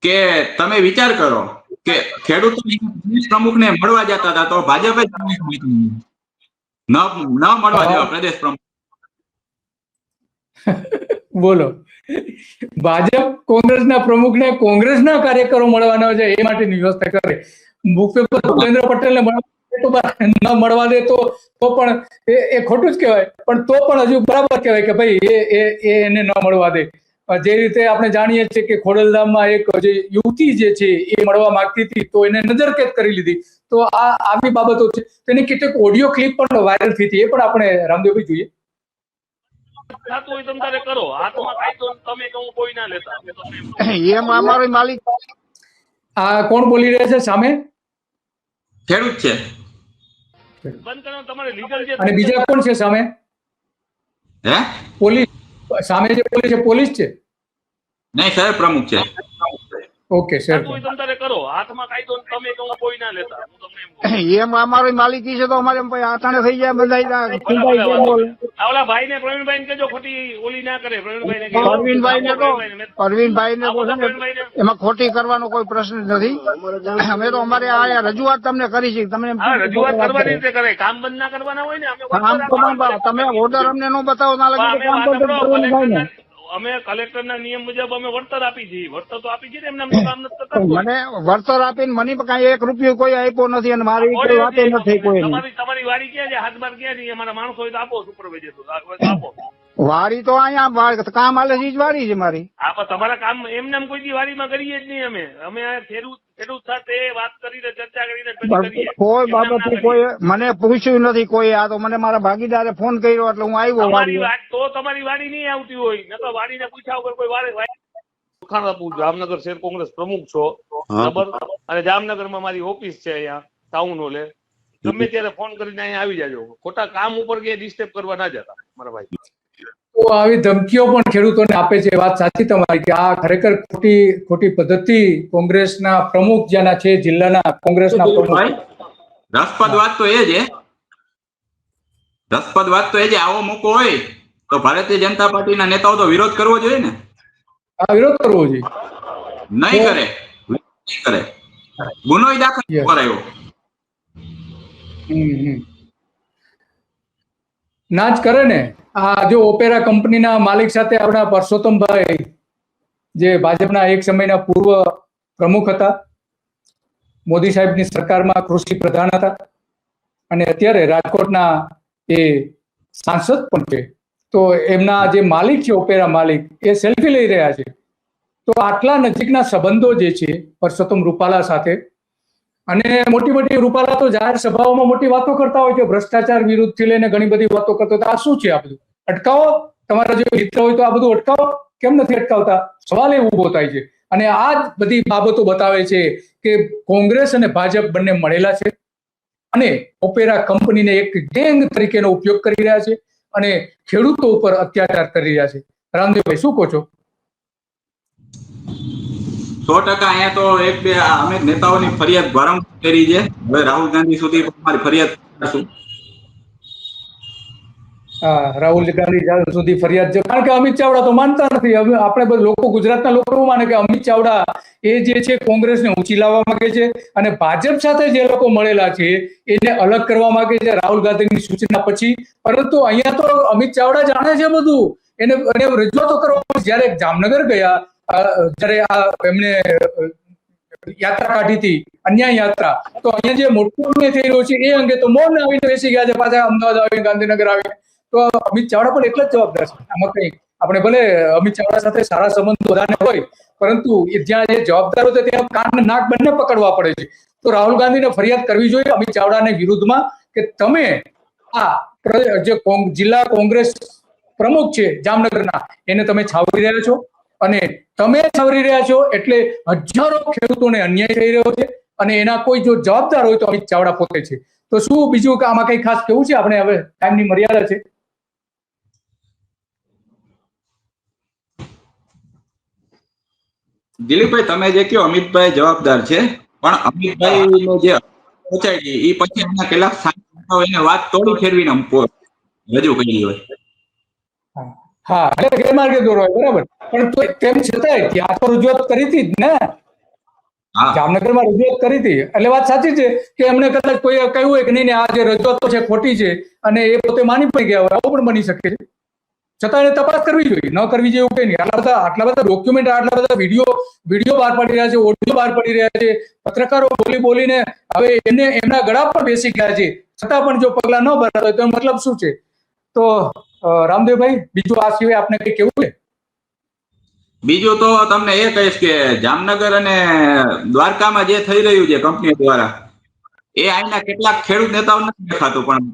[SPEAKER 2] કે તમે વિચાર કરો કે ખેડૂતો પ્રમુખને મળવા જતા હતા, તો ભાજપે ન મળવા દેવા પ્રદેશ પ્રમુખ.
[SPEAKER 1] બોલો, ભાજપ કોંગ્રેસના પ્રમુખને કોંગ્રેસના કાર્યકરો મળવાના છે એ માટેની વ્યવસ્થા કરે. મુખ્યમંત્રી ભૂપેન્દ્ર પટેલને ન મળવા દે તો પણ એ ખોટું જ કહેવાય, પણ તો પણ હજુ બરાબર કહેવાય કે ભાઈ એને ન મળવા દે. જે રીતે આપણે જાણીએ છીએ કે ખોડલધામમાં એક જે યુવતી જે છે એ મળવા માંગતી હતી, તો એને નજરકેદ કરી લીધી. તો આવી બાબતો છે. તેની કેટલીક ઓડિયો ક્લિપ પણ વાયરલ થઈ હતી, એ પણ આપણે રામદેવભાઈ જોઈએ.
[SPEAKER 8] થતું હોય તમે તારે કરો, હાથમાં કાયદો તમે કહું કોઈ ના લેતા.
[SPEAKER 5] એમ અમારો માલિક
[SPEAKER 1] આ કોણ બોલી રહ્યા છે સામે?
[SPEAKER 2] ખેડૂત છે.
[SPEAKER 8] બંધ કરો તમારે લીગલ જે.
[SPEAKER 1] અને બીજા કોણ છે સામે?
[SPEAKER 2] હે,
[SPEAKER 1] પોલીસ સામે જે પોલીસ છે, પોલીસ છે?
[SPEAKER 2] નહીં, શહેર પ્રમુખ છે.
[SPEAKER 1] ઓકે સર,
[SPEAKER 8] થતું હોય તમે તારે કરો, હાથમાં કાયદો તમે કહું કોઈ ના લેતા.
[SPEAKER 5] એમ અમારી માલિકી છે, તો અમારે આટાણે થઈ જાય બધા.
[SPEAKER 8] ઓલા ભાઈ ને પ્રવીણભાઈ ને કેજો ખોટી ઓલી ના કરે.
[SPEAKER 5] પરવીનભાઈ ને એમાં ખોટી કરવાનો કોઈ પ્રશ્ન નથી. અમે તો અમારે આ રજૂઆત તમને કરી છે, તમે
[SPEAKER 8] રજૂઆત કરવાની રીતે કરે, કામ બંધ ના કરવાના હોય ને.
[SPEAKER 5] તમે ઓર્ડર અમને ન બતાવો ના લાગે.
[SPEAKER 8] અમે કલેક્ટર ના નિયમ મુજબ અમે વળતર આપી છીએ, વળતર તો આપી છીએ, એમને કામ નથી કરતા.
[SPEAKER 5] મને વળતર આપીને મને કઈ 1 રૂપિયો કોઈ આપ્યો નથી, અને મારી વાતે નથી કોઈ.
[SPEAKER 8] તમારી વાડી ક્યાં છે? હાથબાર ક્યાં છે? અમારા માણસો હોય તો આપો, સુપરવાઇઝર આપો.
[SPEAKER 5] વાડી તો અહીંયા કામ હાલે છે, વાડી છે મારી.
[SPEAKER 8] હા, પણ તમારા કામ એમને કોઈ દી વાડીમાં કરીએ જ નહીં. અમે ખેડૂત સાથે વાત કરીને ચર્ચા કરીને
[SPEAKER 5] કોઈ બાબત કોઈ મને પૂછ્યું નથી કોઈ. આ તો મને મારા ભાગીદારે ફોન કર્યો એટલે હું આવ્યો.
[SPEAKER 8] તો તમારી વાડી નહીં આવતી હોય, ન તો વાડીને પૂછ્યા વગર કોઈ વાડી. જામનગર શહેર કોંગ્રેસ પ્રમુખ છો, બરાબર? અને જામનગરમાં મારી ઓફિસ છે, અહીંયા ટાઉન હોલે. ગમે ત્યારે ફોન કરીને અહીંયા આવી જાજો. ખોટા કામ ઉપર કે ડિસ્ટર્બ કરવા ના જતા મારા ભાઈ.
[SPEAKER 1] તો આવી ધમકીઓ પણ ખેડૂતોને આપે છે. વાત સાચી તમારી કે આ ખરેખર ખોટી પદ્ધતિ કોંગ્રેસના પ્રમુખ જેના છે, જિલ્લાના કોંગ્રેસના પ્રમુખ.
[SPEAKER 2] રસપ્રદ વાત તો એ જ આવો મોકો હોય તો ભારતીય જનતા પાર્ટીના નેતાઓ તો વિરોધ કરવો જોઈએ ને.
[SPEAKER 1] આ વિરોધ કરવો જોઈએ.
[SPEAKER 2] નહીં કરે, ગુનો દાખલ કરાયો.
[SPEAKER 1] ના જ કરે ને. આ જો ઓપેરા કંપનીના માલિક સાથે આપણા પરસોત્તમભાઈ, જે ભાજપના એક સમયના પૂર્વ પ્રમુખ હતા, મોદી સાહેબની સરકારમાં કૃષિ પ્રધાન હતા, અને અત્યારે રાજકોટના એ સાંસદ પણ છે. તો એમના જે માલિક છે, ઓપેરા માલિક, એ સેલ્ફી લઈ રહ્યા છે. તો આટલા નજીકના સંબંધો જે છે પરસોત્તમ રૂપાલા સાથે, અને મોટી મોટી રૂપાલા તો જાહેર સભાઓમાં મોટી વાતો કરતા હોય કે ભ્રષ્ટાચાર વિરુદ્ધથી લઈને ઘણી બધી વાતો કરતો હતો. આ શું છે? આ બધું અટકાવો. તમારા જે મિત્ર હોય તો આ બધું અટકાવો. કેમ નથી અટકાવતા? સવાલ એ ઉભો થાય છે. અને આ જ બધી બાબતો બતાવે છે કે કોંગ્રેસ અને ભાજપ બંને મળેલા છે અને ઓપેરા કંપનીને એક ગેંગ તરીકેનો ઉપયોગ કરી રહ્યા છે અને ખેડૂતો ઉપર અત્યાચાર કરી રહ્યા છે. રામદેવભાઈ, શું કહો છો?
[SPEAKER 2] 100% અહીંયા તો એક બે અમે નેતાઓની ફરિયાદ વારંવાર કરી છે. હવે રાહુલ ગાંધી સુધી અમારી ફરિયાદ કરશું.
[SPEAKER 1] રાહુલ ગાંધી સુધી ફરિયાદ છે, કારણ કે અમિત ચાવડા તો માનતા નથી. હવે આપણે બધા લોકો, ગુજરાતના લોકો એવું માને કે અમિત ચાવડા એ જે છે કોંગ્રેસને ઊંચી લાવવા માંગે છે અને ભાજપ સાથે જે લોકો મળેલા છે એને અલગ કરવા માંગે છે રાહુલ ગાંધીની સૂચના પછી. પરંતુ અહીંયા તો અમિત ચાવડા જાણે છે બધું. એને રજૂઆતો કરવા. જયારે જામનગર ગયા, જયારે આ એમને યાત્રા કાઢી હતી, અન્યાય યાત્રા, તો અહીંયા જે મોટો અન્યાય થઈ રહ્યો છે એ અંગે તો મૌન આવીને બેસી ગયા છે. પાછા અમદાવાદ આવીને, ગાંધીનગર આવીને. તો અમિત ચાવડા પણ એટલા જ જવાબદાર છે આમાં. કઈ આપણે ભલે અમિત ચાવડા સાથે સારા સંબંધ બધાને હોય, પરંતુ જ્યાં જે જવાબદારો છે ત્યાં કાન નાક બંને પકડવા પડે છે. તો રાહુલ ગાંધીને ફરિયાદ કરવી જોઈએ અમિત ચાવડાને વિરુદ્ધમાં કે તમે આ જે જિલ્લા કોંગ્રેસ પ્રમુખ છે જામનગરના, એને તમે છાવરી રહ્યા છો, અને તમે છાવરી રહ્યા છો એટલે હજારો ખેડૂતોને અન્યાય થઈ રહ્યો છે, અને એના કોઈ જો જવાબદાર હોય તો અમિત ચાવડા પોતે છે. તો શું બીજું કે આમાં કઈ ખાસ કેવું છે? આપણે હવે ટાઈમની મર્યાદા છે.
[SPEAKER 2] દિલીપભાઈ, તમે જે કહો અમિતભાઈ જવાબદાર છે, પણ અમિતભાઈ જે પહોંચાડી એ પછી એના કેટલાક એને વાત તોડી ફેરવીને રજૂ કરી હોય.
[SPEAKER 1] હા, એટલે ગેરમાર્ગે દોરવાય, બરાબર. પણ તો તેમ છતાંય ત્યાં તો રજૂઆત કરી હતી જ ને. જામનગરમાં રજૂઆત કરી હતી એટલે વાત સાચી છે કે એમને કદાચ કોઈ કહ્યું હોય કે નહીં, આ જે રજૂઆતો છે ખોટી છે, અને એ પોતે માની પણ ગયા હોય. આવું પણ બની શકે છે. છતાં એને તપાસ કરવી જોઈએ, ન કરવી જોઈએ એવું કઈ નહીં. આટલા બધા ડોક્યુમેન્ટ, આટલા બધા વિડીયો બહાર પડી રહ્યા છે, ઓડિયો બહાર પડી રહ્યા છે. પત્રકારો બોલીને હવે એમના ગળા પર બેસી ગયા છે, છતાં પણ જો પગલા ન ભરાતા હોય તો મતલબ શું છે? તો રામદેવભાઈ, બીજું આ સિવાય આપણે કઈ કેવું છે?
[SPEAKER 2] બીજું તો તમને એ કહીશ કે જામનગર અને દ્વારકામાં જે થઈ રહ્યું છે કંપની દ્વારા, એ અહીંના કેટલાક ખેડૂત નેતાઓ નથી દેખાતું, પણ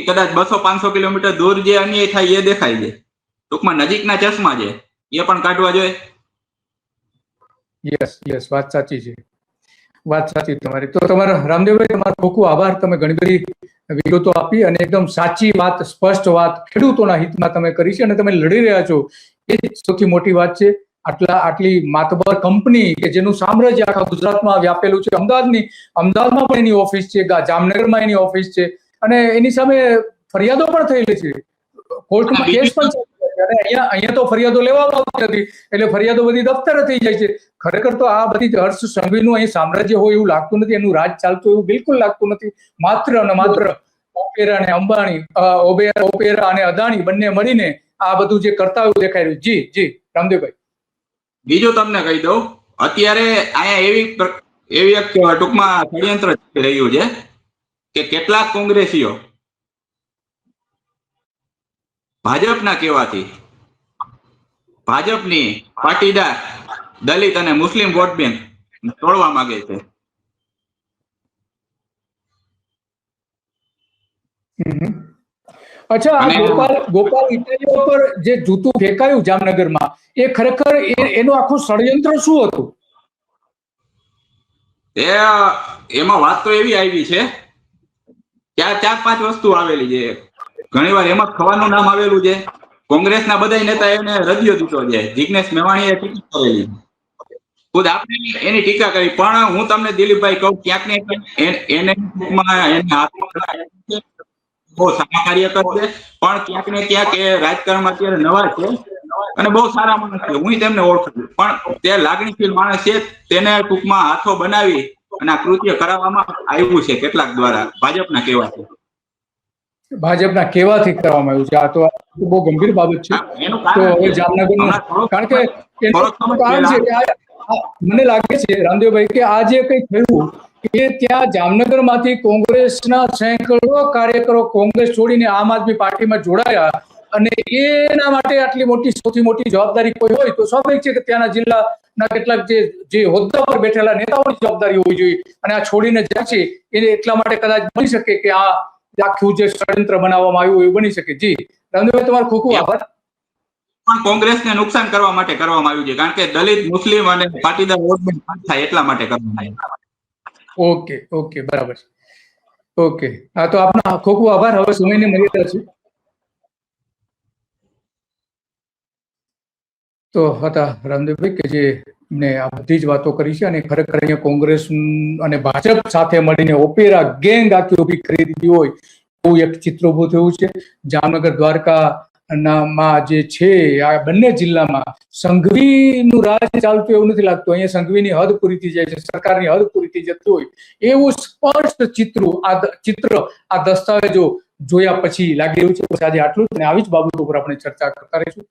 [SPEAKER 2] કદાચ 200-500 કિલોમીટર દૂર જે અન્યાય થાય એ દેખાય છે. ટૂંકમાં નજીકના ચશ્મા છે, એ પણ કાઢવા જોઈએ.
[SPEAKER 1] યસ, વાત સાચી છે. વાત સાચી તમારી. તો તમારા રામદેવભાઈ, તમારો ખૂબ ખૂબ આભાર. તમે ઘણી બધી વિગતો આપી અને એકદમ સાચી વાત, સ્પષ્ટ વાત ખેડૂતોના હિતમાં તમે કરી છે, અને તમે લડી રહ્યા છો એ સૌથી મોટી વાત છે. આટલી માતબર કંપની કે જેનું સામ્રાજ્ય આખા ગુજરાતમાં વ્યાપેલું છે. અમદાવાદમાં પણ એની ઓફિસ છે, જામનગરમાં એની ઓફિસ છે, અને એની સામે ફરિયાદો પણ થયેલી છે, કોર્ટમાં કેસ પણ છે. અને અહીંયા તો ફરિયાદો લેવામાં આવતી નથી, એટલે ફરિયાદો બધી દફતરે થઈ જાય છે. ખરેખર તો આ બધી હર્ષ સંઘવીનું અહીં સામ્રાજ્ય હોય એવું લાગતું નથી, એનું રાજ ચાલતું એવું બિલકુલ લાગતું નથી. માત્ર અને માત્ર ઓપેરા અને અંબાણી, ઓપેરા અને અદાણી બંને મળીને આ બધું જે કરતા એવું દેખાય રહ્યું. જી રામદેવભાઈ,
[SPEAKER 2] બીજું તમને કહી દઉં, અત્યારે અહીંયા એવી એક ટૂંકમાં ષડયંત્ર ચાલી રહ્યું છે કે કેટલાક કોંગ્રેસીઓ ભાજપના કહેવાથી ભાજપની પાટીદાર, દલિત અને મુસ્લિમ વોટ બેંક તોડવા માંગે છે.
[SPEAKER 1] અચ્છા, ગોપાલ ઇટાલિયા પર જે જૂતું ફેંકાયું જામનગરમાં, એ ખરેખર એનું આખું ષડયંત્ર શું હતું?
[SPEAKER 2] એમાં વાત તો એવી આવી છે કે આ 4-5 વસ્તુ આવેલી છે. ઘણી વાર એમાં ખવાનું નામ આવેલું છે. કોંગ્રેસના બધા નેતા એને રદિયો દીધો છે. જિગ્નેશ મેવાણીએ ટીકા કરેલી, ખુદ આપણે એની ટીકા કરી. પણ હું તમને દિલીપભાઈ કહું, ક્યાંક ને એને બહુ સારા કાર્યકર છે, પણ ક્યાંક ને ક્યાંક એ રાજકારણમાં અત્યારે નવા છે અને બહુ સારા માણસ છે. હું તેમને ઓળખું છું, પણ તે લાગણીશીલ માણસ છે. તેને ટૂંકમાં હાથો બનાવી અને આ કૃત્ય કરાવવામાં આવ્યું છે કેટલાક દ્વારા, ભાજપના કહેવાથી.
[SPEAKER 1] ભાજપના કહેવાથી કરવામાં આવ્યું છે. આ તો બહુ ગંભીર બાબત છે. તો હવે જામનગરનું, કારણ કે મને લાગે છે રામદેવભાઈ કે આ જે કઈ થયું કે ત્યાં જામનગરમાંથી કોંગ્રેસના સેંકડો કાર્યકરો કોંગ્રેસ છોડીને આમ આદમી પાર્ટીમાં જોડાયા, અને એના માટે આટલી મોટી સૌથી મોટી જવાબદારી કોઈ હોય તો સ્વાભાવિક છે કે ત્યાંના જિલ્લાના કેટલાક જે હોદ્દા પર બેઠેલા નેતાઓની જવાબદારી હોવી જોઈએ, અને આ છોડીને જાય છે એને એટલા માટે કદાચ બની શકે કે આ આખું જે ષડયંત્ર બનાવવામાં આવ્યું એવું બની શકે. જી રામદેવભાઈ, તમારો ખૂબ ખૂબ આભાર.
[SPEAKER 2] પણ કોંગ્રેસને નુકસાન કરવા માટે કરવામાં આવ્યું છે, કારણ કે દલિત, મુસ્લિમ અને પાટીદાર વોટ બેંક થાય એટલા માટે કરવામાં આવ્યું.
[SPEAKER 1] ઓકે, બરાબર છે. ઓકે, હા, તો આપનો ખૂબ ખૂબ આભાર. હવે સમયની મર્યાદા છે. તો હતા રામદેવભાઈ કે જે ને આ બધી જ વાતો કરી છે, અને ખરેખર અહીંયા કોંગ્રેસ અને ભાજપ સાથે મળીને ઓપેરા ગેંગ આખી ઉભી કરી દીધી હોય એવું એક ચિત્ર ઉભું થયું છે. જામનગર, દ્વારકા માં જે છે આ બંને જિલ્લામાં સંઘવીનું રાજ ચાલતું એવું નથી લાગતું. અહીંયા સંઘવીની હદ પૂરી થઈ જાય છે, સરકારની હદ પૂરી થઈ જતી હોય એવું સ્પષ્ટ ચિત્ર આ દસ્તાવેજો જોયા પછી લાગી રહ્યું છે. આજે આટલું જ, અને આવી જ બાબતો ઉપર આપણે ચર્ચા કરતા રહીશું.